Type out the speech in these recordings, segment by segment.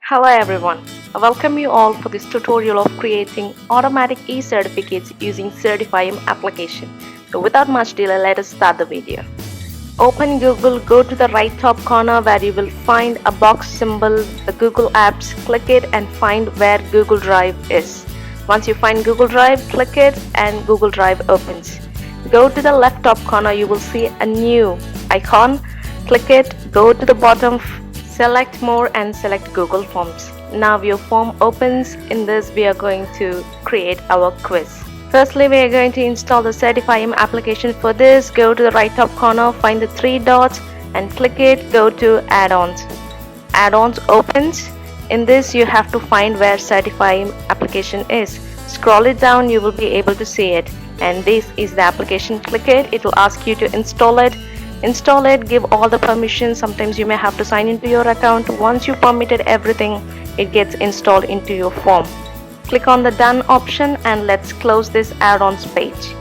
Hello everyone, I welcome you all for this tutorial of creating automatic e-certificates using Certify'em application. So without much delay, let us start the video. Open Google, go to the right top corner where you will find a box symbol, the Google Apps, click it and find where Google Drive is. Once you find Google Drive, click it and Google Drive opens. Go to the left top corner, you will see a new icon, click it, go to the bottom, select more and select Google Forms. Now your form opens. In this we are going to create our quiz. Firstly, we are going to install the Certify'em application. For this, go to the right top corner, find the three dots and click it, go to Add-Ons. Add-Ons opens. In this you have to find where Certify'em application is. Scroll it down, you will be able to see it. And this is the application. Click it, it will ask you to install it. Install it, give all the permissions. Sometimes you may have to sign into your account. Once you permitted everything, it gets installed into your form. Click on the done option and let's close this add-ons page.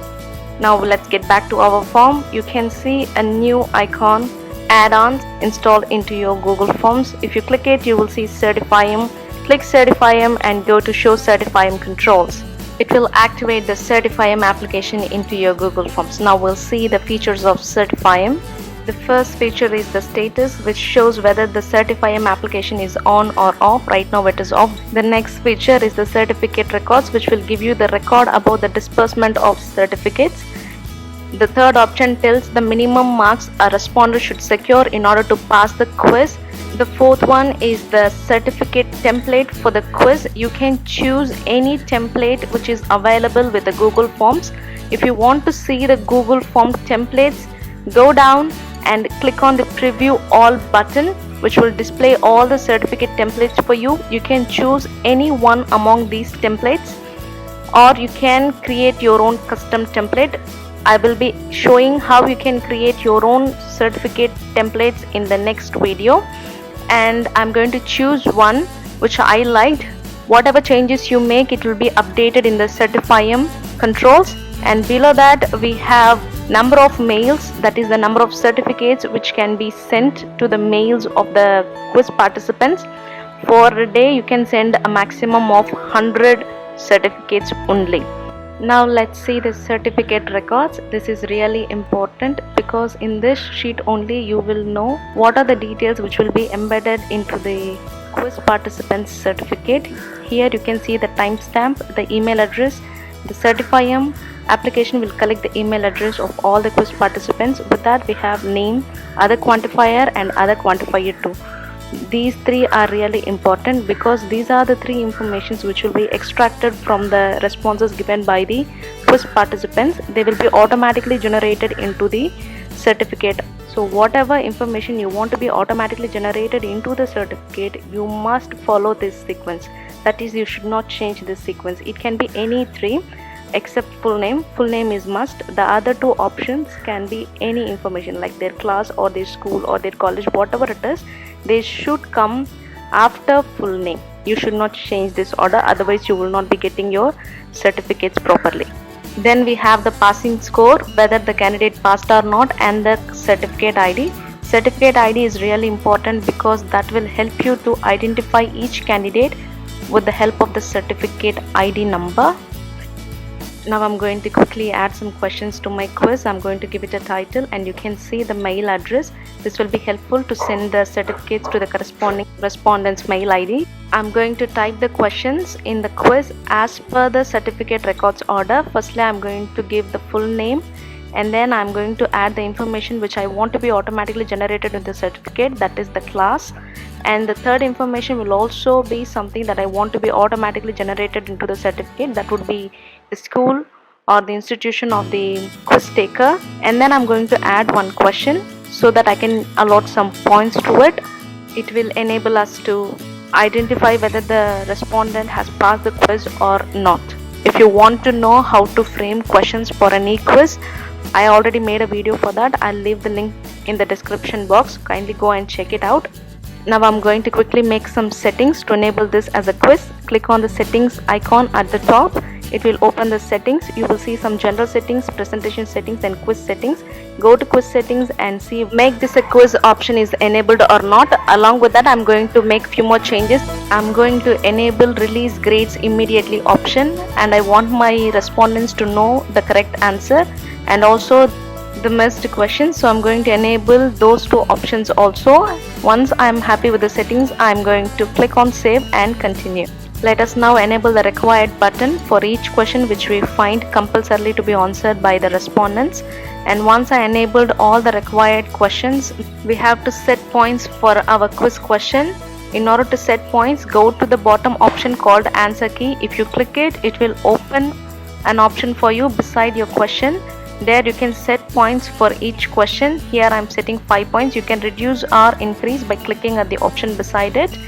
Now let's get back to our form. You can see a new icon, add-ons, installed into your Google Forms. If you click it, you will see Certify'em. Click Certify'em and go to show Certify'em controls. It will activate the Certify'em application into your Google Forms. Now we'll see the features of Certify'em. The first feature is the status, which shows whether the Certify'em application is on or off. Right now it is off. The next feature is the certificate records, which will give you the record about the disbursement of certificates. The third option tells the minimum marks a responder should secure in order to pass the quiz. The fourth one is the certificate template for the quiz. You can choose any template which is available with the Google Forms. If you want to see the Google Form templates, go down and click on the preview all button, which will display all the certificate templates for you. You can choose any one among these templates, or you can create your own custom template. I will be showing how you can create your own certificate templates in the next video, and I'm going to choose one which I liked. Whatever changes you make, it will be updated in the Certify'em controls. And below that we have number of mails, that is the number of certificates which can be sent to the mails of the quiz participants. For a day you can send a maximum of 100 certificates only. Now let's see the certificate records. This is really important because in this sheet only you will know what are the details which will be embedded into the quiz participant's certificate. Here you can see the timestamp, the email address. The Certify'em application will collect the email address of all the quiz participants. With that we have name, other quantifier and other quantifier 2. These three are really important because these are the three informations which will be extracted from the responses given by the quiz participants. They will be automatically generated into the certificate. So whatever information you want to be automatically generated into the certificate, you must follow this sequence. That is, you should not change this sequence. It can be any three except full name. Full name is must. The other two options can be any information like their class or their school or their college, whatever it is. They should come after full name. You should not change this order, otherwise you will not be getting your certificates properly. Then we have the passing score, whether the candidate passed or not, and the certificate ID. Certificate ID is really important because that will help you to identify each candidate with the help of the certificate ID number. Now I'm going to quickly add some questions to my quiz. I'm going to give it a title and you can see the mail address. This will be helpful to send the certificates to the corresponding respondent's mail ID. I'm going to type the questions in the quiz as per the certificate records order. Firstly, I'm going to give the full name and then I'm going to add the information which I want to be automatically generated in the certificate, that is the class. And the third information will also be something that I want to be automatically generated into the certificate, that would be the school or the institution of the quiz taker. And then I'm going to add one question so that I can allot some points to it. It will enable us to identify whether the respondent has passed the quiz or not. If you want to know how to frame questions for an e-quiz, I already made a video for that. I'll leave the link in the description box. Kindly go and check it out. Now I'm going to quickly make some settings to enable this as a quiz. Click on the settings icon at the top it will open the settings. You will see some general settings, presentation settings and quiz settings. Go to quiz settings and see make this a quiz option is enabled or not. Along with that, I'm going to make few more changes. I'm going to enable release grades immediately option, and I want my respondents to know the correct answer and also the missed questions, so I'm going to enable those two options also. Once I'm happy with the settings, I'm going to click on save and continue. Let us now enable the required button for each question which we find compulsorily to be answered by the respondents. And once I enabled all the required questions, we have to set points for our quiz question. In order to set points, go to the bottom option called answer key. If you click it, it will open an option for you beside your question. There you can set points for each question. Here I'm setting 5 points. You can reduce or increase by clicking at the option beside it.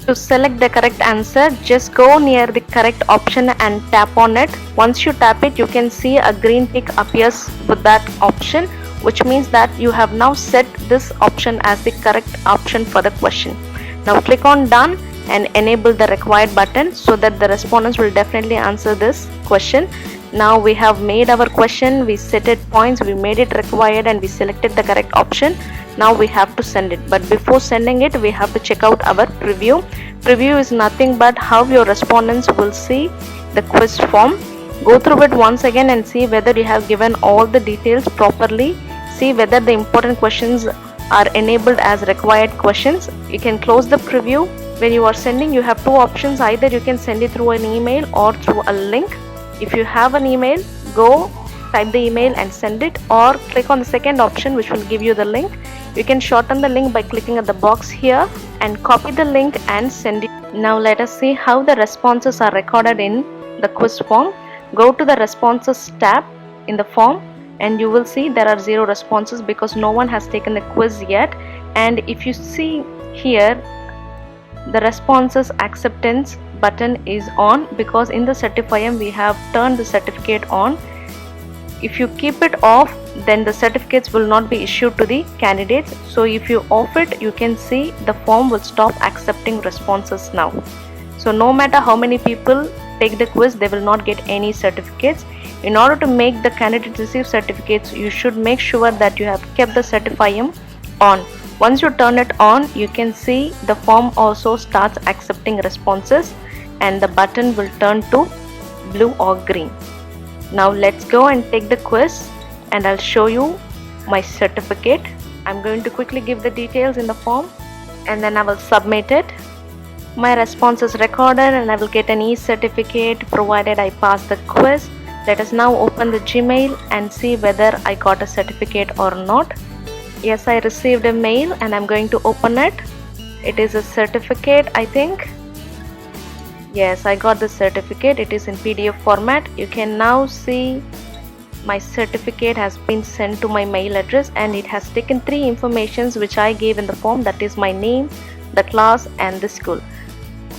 To select the correct answer, just go near the correct option and tap on it. Once you tap it, you can see a green tick appears with that option, which means that you have now set this option as the correct option for the question. Now click on done and enable the required button so that the respondents will definitely answer this question. Now we have made our question, we set it points, we made it required and we selected the correct option. Now we have to send it, but before sending it we have to check out our preview. Preview is nothing but how your respondents will see the quiz form. Go through it once again and see whether you have given all the details properly. See whether the important questions are enabled as required questions. You can close the preview. When you are sending, you have two options. Either you can send it through an email or through a link. If you have an email, go type the email and send it, or click on the second option which will give you the link. You can shorten the link by clicking at the box here and copy the link and send it. Now let us see how the responses are recorded in the quiz form. Go to the responses tab in the form and you will see there are 0 responses because no one has taken the quiz yet. And if you see here, the responses acceptance button is on because in the Certify'em we have turned the certificate on. If you keep it off, then the certificates will not be issued to the candidates. So if you off it, you can see the form will stop accepting responses now. So no matter how many people take the quiz, they will not get any certificates. In order to make the candidate receive certificates, you should make sure that you have kept the Certify'em on. Once you turn it on, you can see the form also starts accepting responses and the button will turn to blue or green. Now let's go and take the quiz and I'll show you my certificate. I'm going to quickly give the details in the form and then I will submit it. My response is recorded and I will get an e-certificate provided I pass the quiz. Let us now open the Gmail and see whether I got a certificate or not. Yes, I received a mail and I'm going to open it. It is a certificate, I think. Yes, I got the certificate. It is in PDF format. You can now see my certificate has been sent to my mail address and it has taken 3 informations which I gave in the form, that is my name, the class and the school.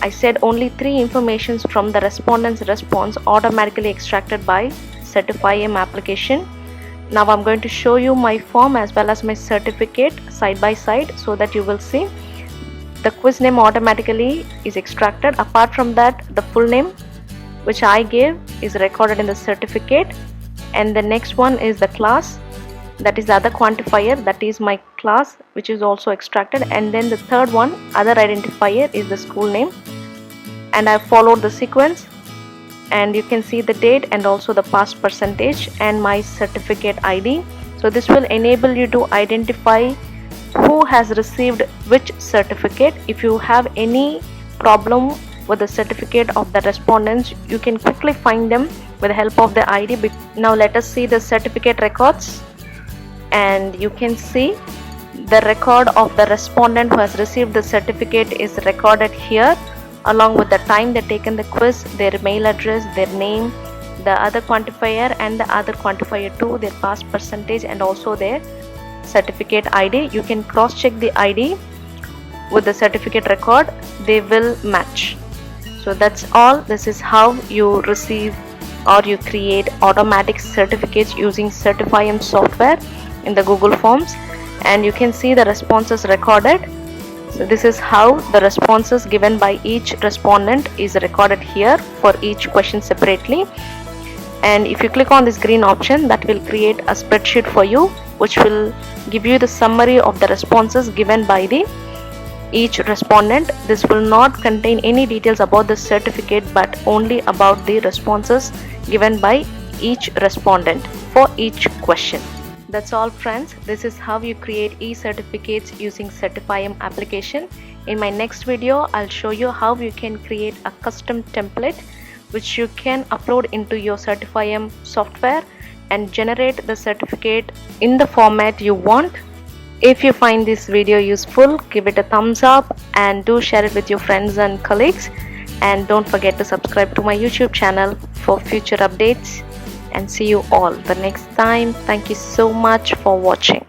I said only 3 informations from the respondent's response automatically extracted by Certify'em application. Now I'm going to show you my form as well as my certificate side by side so that you will see. The quiz name automatically is extracted. Apart from that, the full name which I gave is recorded in the certificate, and the next one is the class, that is the other quantifier, that is my class, which is also extracted, and then the third one, other identifier, is the school name. And I followed the sequence and you can see the date and also the pass percentage and my certificate ID. So this will enable you to identify who has received which certificate. If you have any problem with the certificate of the respondents, you can quickly find them with the help of the ID. Now let us see the certificate records, and you can see the record of the respondent who has received the certificate is recorded here, along with the time they taken the quiz, their mail address, their name, the other quantifier and the other quantifier too, their pass percentage and also their certificate ID. You can cross check the ID with the certificate record, they will match. So that's all. This is how you receive or you create automatic certificates using Certify'em software in the Google Forms, and you can see the responses recorded. So this is how the responses given by each respondent is recorded here for each question separately. And if you click on this green option, that will create a spreadsheet for you, which will give you the summary of the responses given by each respondent. This will not contain any details about the certificate, but only about the responses given by each respondent for each question. That's all, friends. This is how you create e-certificates using Certify'em application. In my next video, I'll show you how you can create a custom template which you can upload into your Certify'em software and generate the certificate in the format you want. If you find this video useful, give it a thumbs up and do share it with your friends and colleagues. And don't forget to subscribe to my YouTube channel for future updates. And see you all the next time. Thank you so much for watching.